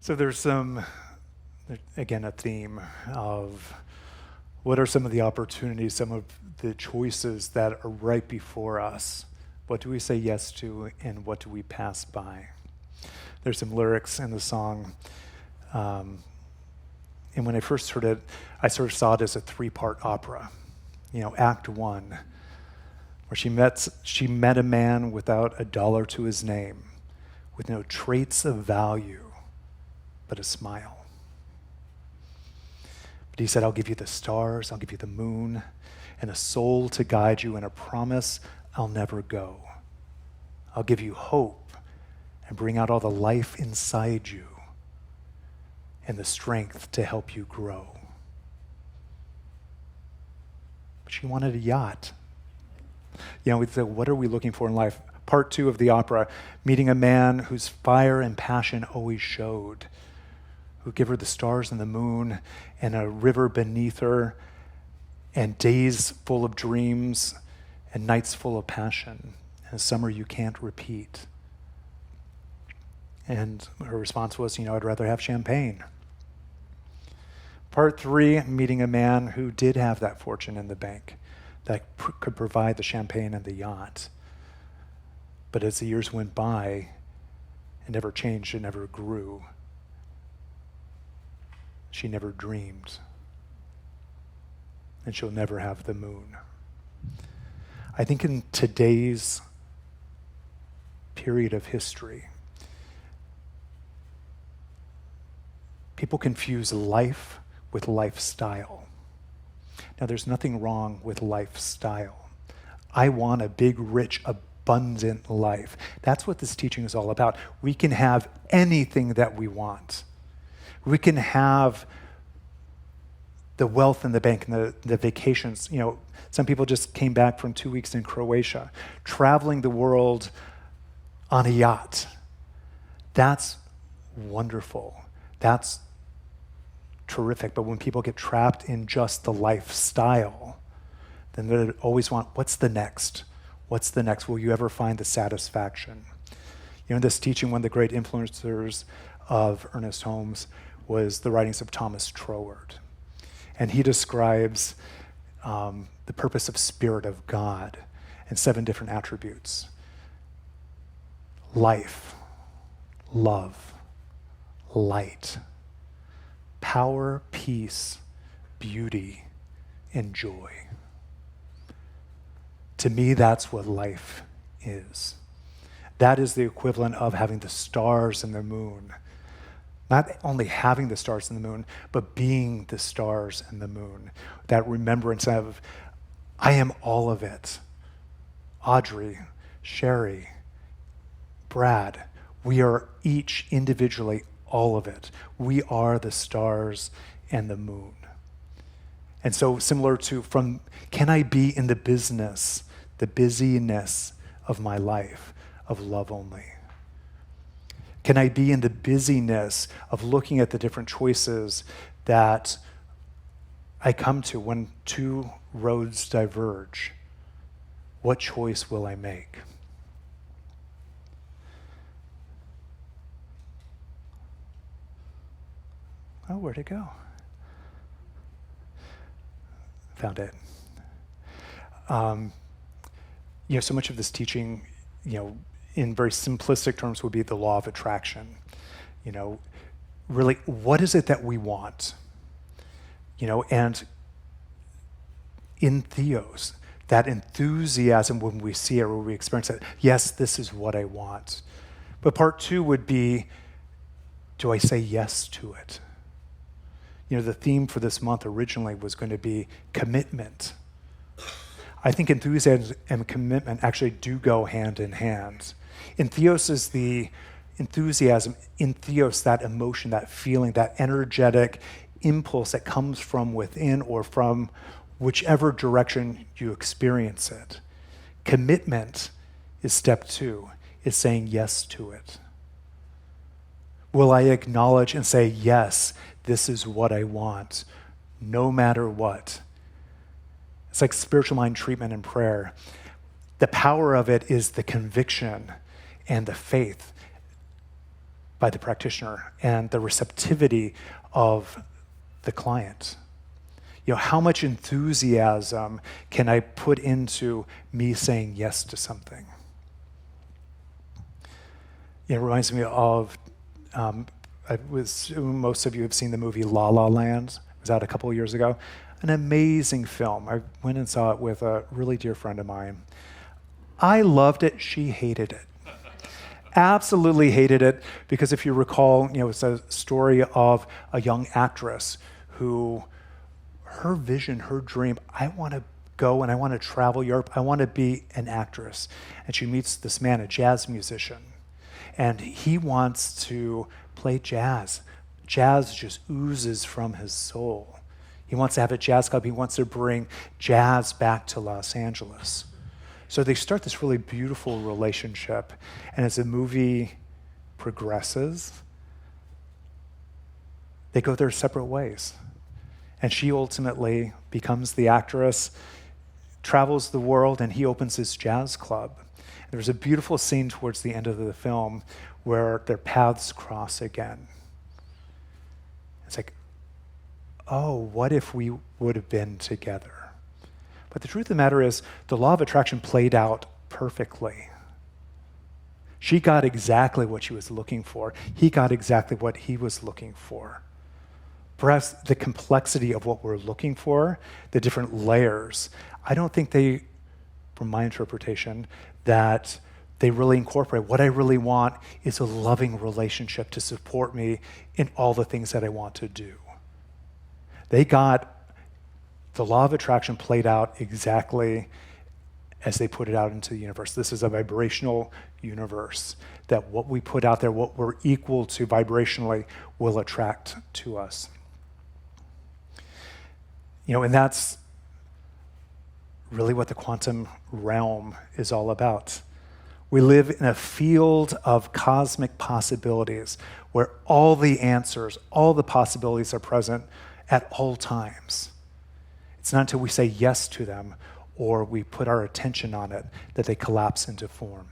So there's again, a theme of what are some of the opportunities, some of the choices that are right before us? What do we say yes to, and what do we pass by? There's some lyrics in the song, and when I first heard it, I sort of saw it as a three-part opera. Act one, where she met a man without a dollar to his name, with no traits of value, but a smile. But he said, I'll give you the stars, I'll give you the moon, and a soul to guide you, and a promise I'll never go. I'll give you hope and bring out all the life inside you and the strength to help you grow. But she wanted a yacht. We said, what are we looking for in life? Part two of the opera, meeting a man whose fire and passion always showed, who give her the stars and the moon and a river beneath her and days full of dreams and nights full of passion and a summer you can't repeat. And her response was, I'd rather have champagne. Part three, meeting a man who did have that fortune in the bank that could provide the champagne and the yacht. But as the years went by, it never changed, it never grew. She never dreamed. And she'll never have the moon. I think in today's period of history, people confuse life with lifestyle. Now, there's nothing wrong with lifestyle. I want a big, rich, abundant life. That's what this teaching is all about. We can have anything that we want. We can have the wealth in the bank and the vacations. Some people just came back from 2 weeks in Croatia, traveling the world on a yacht. That's wonderful. That's terrific. But when people get trapped in just the lifestyle, then they always want, what's the next? What's the next? Will you ever find the satisfaction? In this teaching, one of the great influencers of Ernest Holmes was the writings of Thomas Troward. And he describes the purpose of Spirit of God in 7 different attributes: life, love, light, power, peace, beauty, and joy. To me, that's what life is. That is the equivalent of having the stars and the moon. Not only having the stars and the moon, but being the stars and the moon. That remembrance of, I am all of it. Audrey, Sherry, Brad, we are each individually all of it. We are the stars and the moon. And so similar to can I be in the busyness of my life of love only? Can I be in the busyness of looking at the different choices that I come to when 2 roads diverge? What choice will I make? Oh, where'd it go? Found it. So much of this teaching, in very simplistic terms, would be the law of attraction. Really, what is it that we want? And in theos, that enthusiasm when we see it, when we experience it, yes, this is what I want. But part 2 would be, do I say yes to it? The theme for this month originally was going to be commitment. I think enthusiasm and commitment actually do go hand in hand. In theos is the enthusiasm. In theos, that emotion, that feeling, that energetic impulse that comes from within or from whichever direction you experience it. Commitment is step 2, is saying yes to it. Will I acknowledge and say, yes, this is what I want, no matter what? It's like spiritual mind treatment and prayer. The power of it is the conviction and the faith. by the practitioner and the receptivity of the client. How much enthusiasm can I put into me saying yes to something? It reminds me of, most of you have seen the movie La La Land. It was out a couple of years ago. An amazing film. I went and saw it with a really dear friend of mine. I loved it. She hated it. Absolutely hated it, because if you recall, it's a story of a young actress who, her vision, her dream, I want to go and I want to travel Europe. I want to be an actress. And she meets this man, a jazz musician, and he wants to play jazz. Jazz just oozes from his soul. He wants to have a jazz club. He wants to bring jazz back to Los Angeles. So they start this really beautiful relationship, and as the movie progresses, they go their separate ways. And she ultimately becomes the actress, travels the world, and he opens his jazz club. There's a beautiful scene towards the end of the film where their paths cross again. It's like, oh, what if we would have been together? But the truth of the matter is, the law of attraction played out perfectly. She got exactly what she was looking for. He got exactly what he was looking for. Perhaps the complexity of what we're looking for, the different layers, I don't think they, from my interpretation, that they really incorporate. What I really want is a loving relationship to support me in all the things that I want to do. They got the law of attraction played out exactly as they put it out into the universe. This is a vibrational universe, that what we put out there, what we're equal to vibrationally, will attract to us. And that's really what the quantum realm is all about. We live in a field of cosmic possibilities where all the answers, all the possibilities are present at all times. It's not until we say yes to them or we put our attention on it that they collapse into form.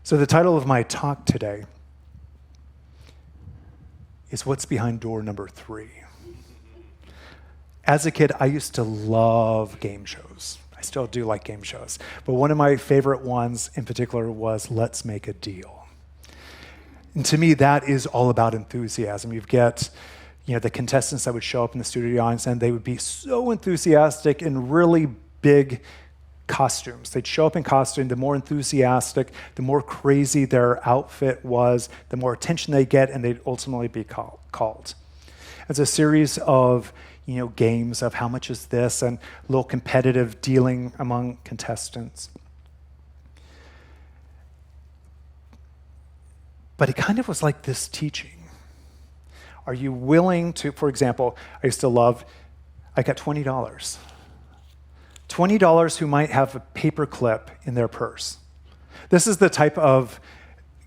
So the title of my talk today is What's Behind Door Number 3. As a kid, I used to love game shows. I still do like game shows. But one of my favorite ones in particular was Let's Make a Deal. And to me, that is all about enthusiasm. You get the contestants that would show up in the studio audience, and they would be so enthusiastic in really big costumes. They'd show up in costume. The more enthusiastic, the more crazy their outfit was, the more attention they get, and they'd ultimately be called. It's a series of games of how much is this, and a little competitive dealing among contestants. But it kind of was like this teaching. Are you willing to, for example, I used to love, I got $20. $20 who might have a paper clip in their purse. This is the type of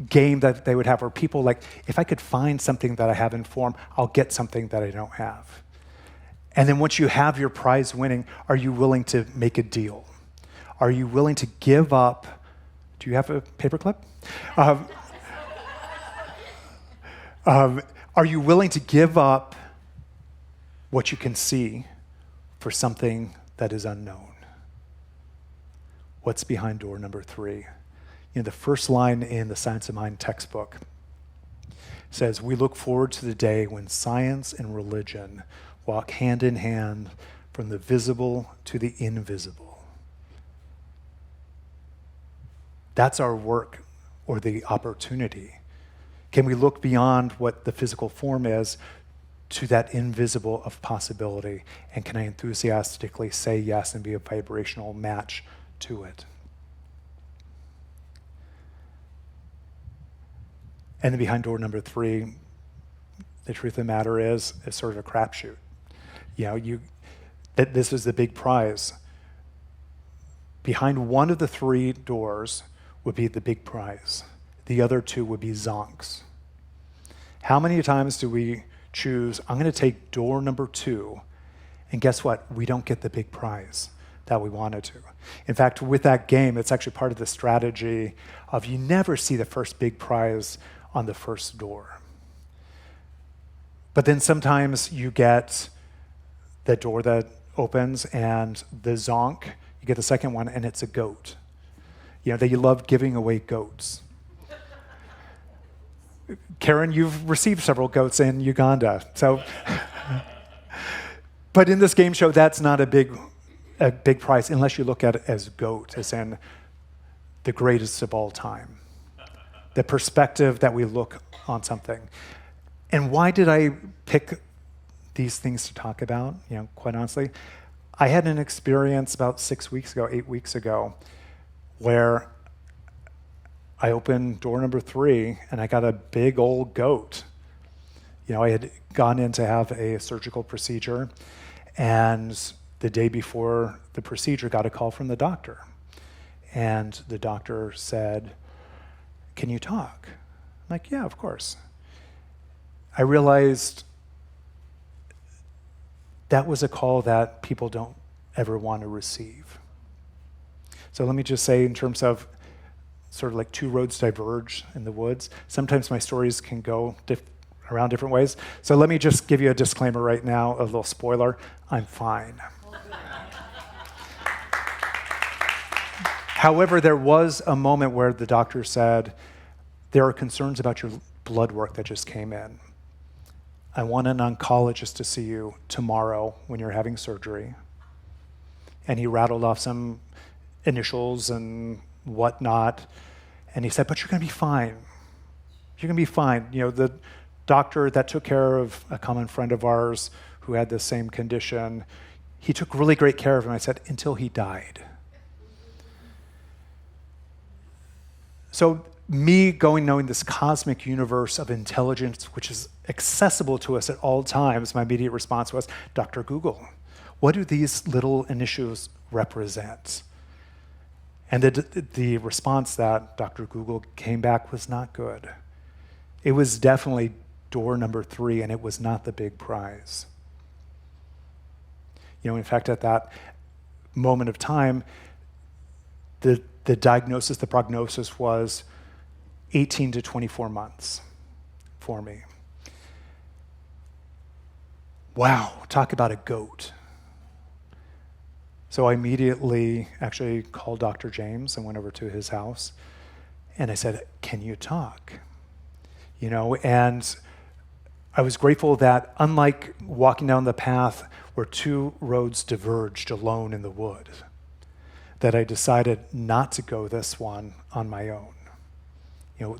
game that they would have where people like, if I could find something that I have in form, I'll get something that I don't have. And then once you have your prize winning, are you willing to make a deal? Are you willing to give up? Do you have a paper clip? Are you willing to give up what you can see for something that is unknown? What's behind door number 3? The first line in the Science of Mind textbook says, we look forward to the day when science and religion walk hand in hand from the visible to the invisible. That's our work or the opportunity. Can we look beyond what the physical form is to that invisible of possibility? And can I enthusiastically say yes and be a vibrational match to it? And then behind door number 3, the truth of the matter is, it's sort of a crapshoot. That this is the big prize. Behind one of the 3 doors would be the big prize. The other 2 would be zonks. How many times do we choose, I'm going to take door number 2, and guess what? We don't get the big prize that we wanted to. In fact, with that game, it's actually part of the strategy of you never see the first big prize on the first door. But then sometimes you get the door that opens and the zonk, you get the second one and it's a goat. That you love giving away goats. Karen, you've received several goats in Uganda. But in this game show, that's not a big prize unless you look at it as goat, as in the greatest of all time. The perspective that we look on something. And why did I pick these things to talk about? Quite honestly, I had an experience about 8 weeks ago, where I opened door number 3 and I got a big old goat. I had gone in to have a surgical procedure, and the day before the procedure got a call from the doctor. And the doctor said, "Can you talk?" I'm like, "Yeah, of course." I realized that was a call that people don't ever want to receive. So let me just say, in terms of sort of like two roads diverge in the woods, sometimes my stories can go around different ways. So let me just give you a disclaimer right now, a little spoiler. I'm fine. However, there was a moment where the doctor said, "There are concerns about your blood work that just came in. I want an oncologist to see you tomorrow when you're having surgery." And he rattled off some initials and whatnot. And he said, "But you're going to be fine. You're going to be fine." The doctor that took care of a common friend of ours who had the same condition, he took really great care of him. I said, until he died. So me knowing this cosmic universe of intelligence, which is accessible to us at all times, my immediate response was, Dr. Google, what do these little initials represent? And the response that Dr. Google came back was not good. It was definitely door number 3, and it was not the big prize. In fact, at that moment of time, the diagnosis, the prognosis was 18 to 24 months for me. Wow, talk about a goat. So I immediately actually called Dr. James and went over to his house, and I said, "Can you talk?" And I was grateful that, unlike walking down the path where two roads diverged alone in the wood, that I decided not to go this one on my own.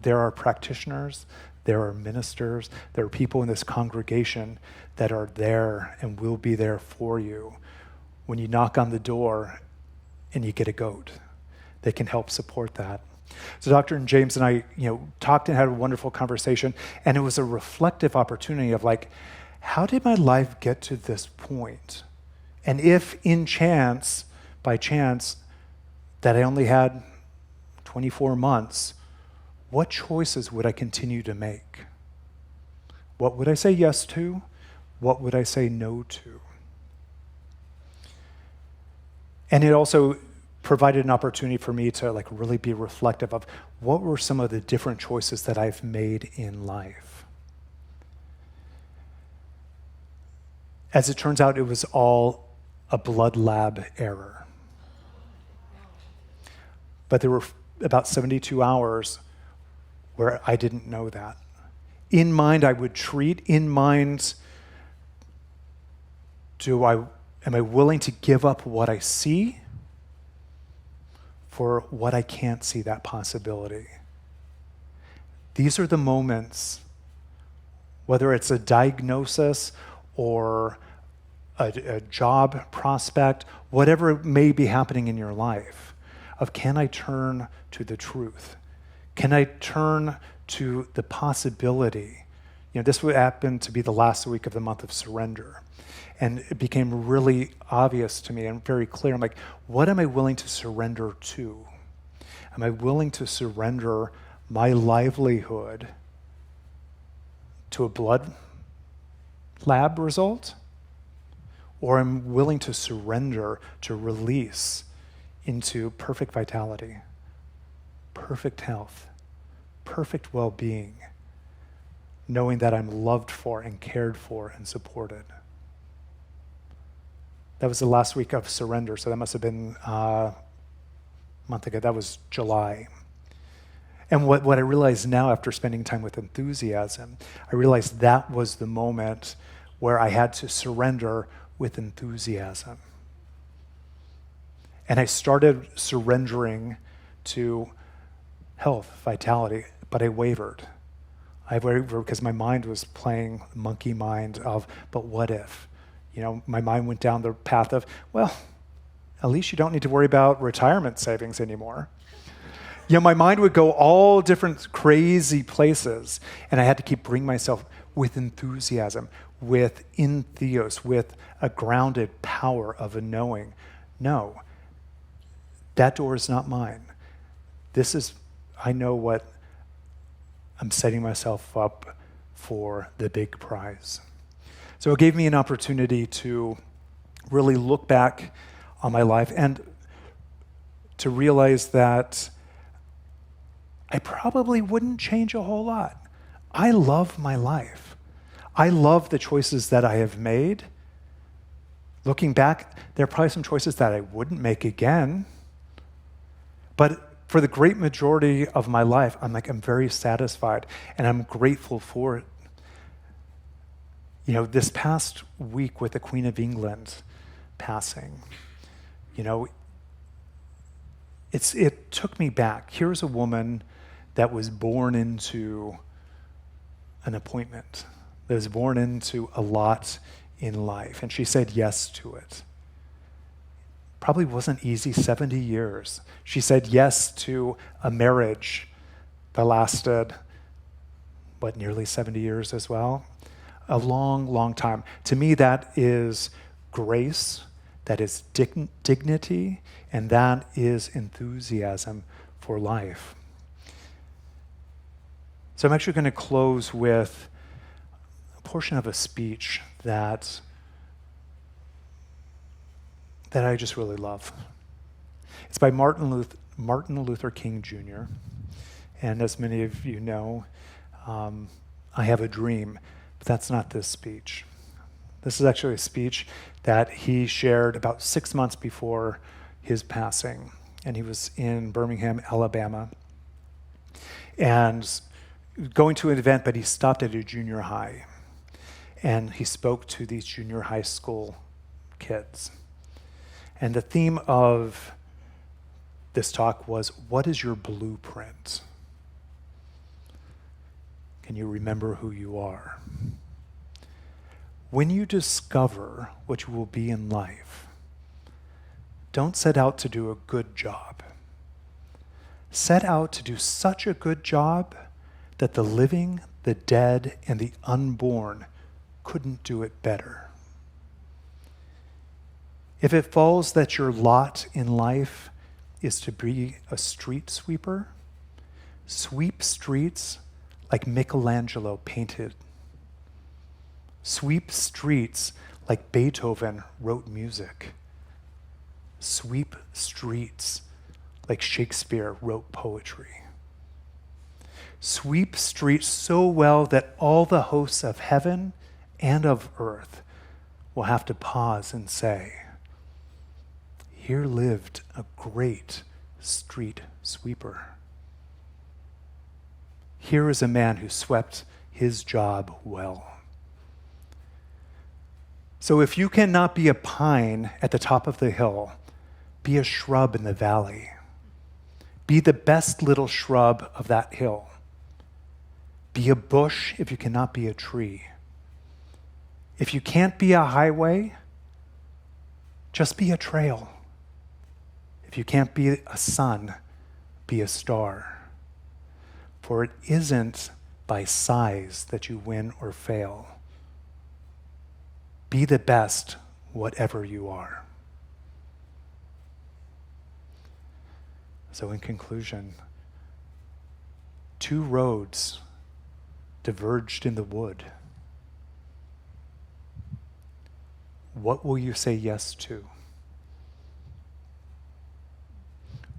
There are practitioners, there are ministers, there are people in this congregation that are there and will be there for you when you knock on the door and you get a goat. They can help support that. So Dr. James and I, talked and had a wonderful conversation, and it was a reflective opportunity of how did my life get to this point? And if by chance, that I only had 24 months, what choices would I continue to make? What would I say yes to? What would I say no to? And it also provided an opportunity for me to really be reflective of what were some of the different choices that I've made in life. As it turns out, it was all a blood lab error. But there were about 72 hours where I didn't know that. In mind, I would treat. In mind, am I willing to give up what I see for what I can't see, that possibility? These are the moments, whether it's a diagnosis or a job prospect, whatever may be happening in your life, of can I turn to the truth? Can I turn to the possibility? This would happen to be the last week of the month of surrender. And it became really obvious to me and very clear. I'm like, what am I willing to surrender to? Am I willing to surrender my livelihood to a blood lab result? Or am I willing to surrender to release into perfect vitality, perfect health, perfect well-being, knowing that I'm loved for and cared for and supported. That was the last week of surrender, so that must have been a month ago. That was July. And what I realize now after spending time with enthusiasm, I realized that was the moment where I had to surrender with enthusiasm. And I started surrendering to health, vitality, but I wavered. I wavered because my mind was playing monkey mind of, but what if? My mind went down the path of, well, at least you don't need to worry about retirement savings anymore. My mind would go all different crazy places, and I had to keep bringing myself with enthusiasm, with entheos, with a grounded power of a knowing. No, that door is not mine. I know what I'm setting myself up for the big prize. So it gave me an opportunity to really look back on my life and to realize that I probably wouldn't change a whole lot. I love my life. I love the choices that I have made. Looking back, there are probably some choices that I wouldn't make again. But for the great majority of my life, I'm very satisfied and I'm grateful for it. This past week with the Queen of England passing, it took me back. Here's a woman that was born into an appointment, that was born into a lot in life, and she said yes to it. Probably wasn't easy, 70 years. She said yes to a marriage that lasted, nearly 70 years as well? A long, long time. To me, that is grace, that is dignity, and that is enthusiasm for life. So I'm actually going to close with a portion of a speech that I just really love. It's by Martin Luther King Jr. And as many of you know, I have a dream, but that's not this speech. This is actually a speech that he shared about 6 months before his passing. And he was in Birmingham, Alabama. And going to an event, but he stopped at a junior high. And he spoke to these junior high school kids. And the theme of this talk was, what is your blueprint? Can you remember who you are? When you discover what you will be in life, don't set out to do a good job. Set out to do such a good job that the living, the dead, and the unborn couldn't do it better. If it falls that your lot in life is to be a street sweeper, sweep streets like Michelangelo painted. Sweep streets like Beethoven wrote music. Sweep streets like Shakespeare wrote poetry. Sweep streets so well that all the hosts of heaven and of earth will have to pause and say, here lived a great street sweeper. Here is a man who swept his job well. So if you cannot be a pine at the top of the hill, be a shrub in the valley. Be the best little shrub of that hill. Be a bush if you cannot be a tree. If you can't be a highway, just be a trail. If you can't be a sun, be a star. For it isn't by size that you win or fail. Be the best, whatever you are. So in conclusion, 2 roads diverged in the wood. What will you say yes to?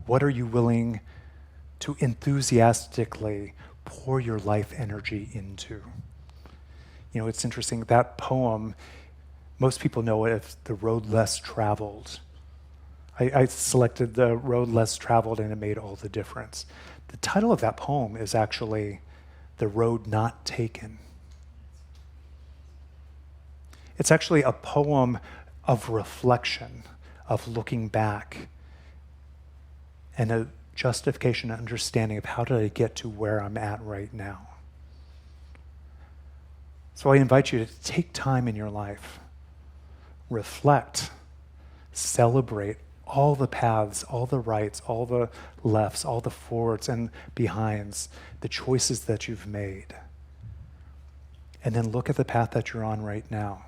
What are you willing to enthusiastically pour your life energy into? It's interesting, that poem, most people know it as The Road Less Traveled. I selected The Road Less Traveled, and it made all the difference. The title of that poem is actually The Road Not Taken. It's actually a poem of reflection, of looking back, and a justification and understanding of how did I get to where I'm at right now. So I invite you to take time in your life, reflect, celebrate all the paths, all the rights, all the lefts, all the forwards and behinds, the choices that you've made. And then look at the path that you're on right now.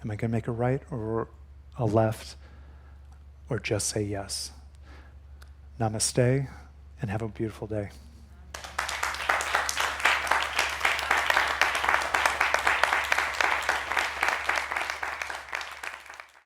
Am I going to make a right or a left, or just say yes? Namaste, and have a beautiful day.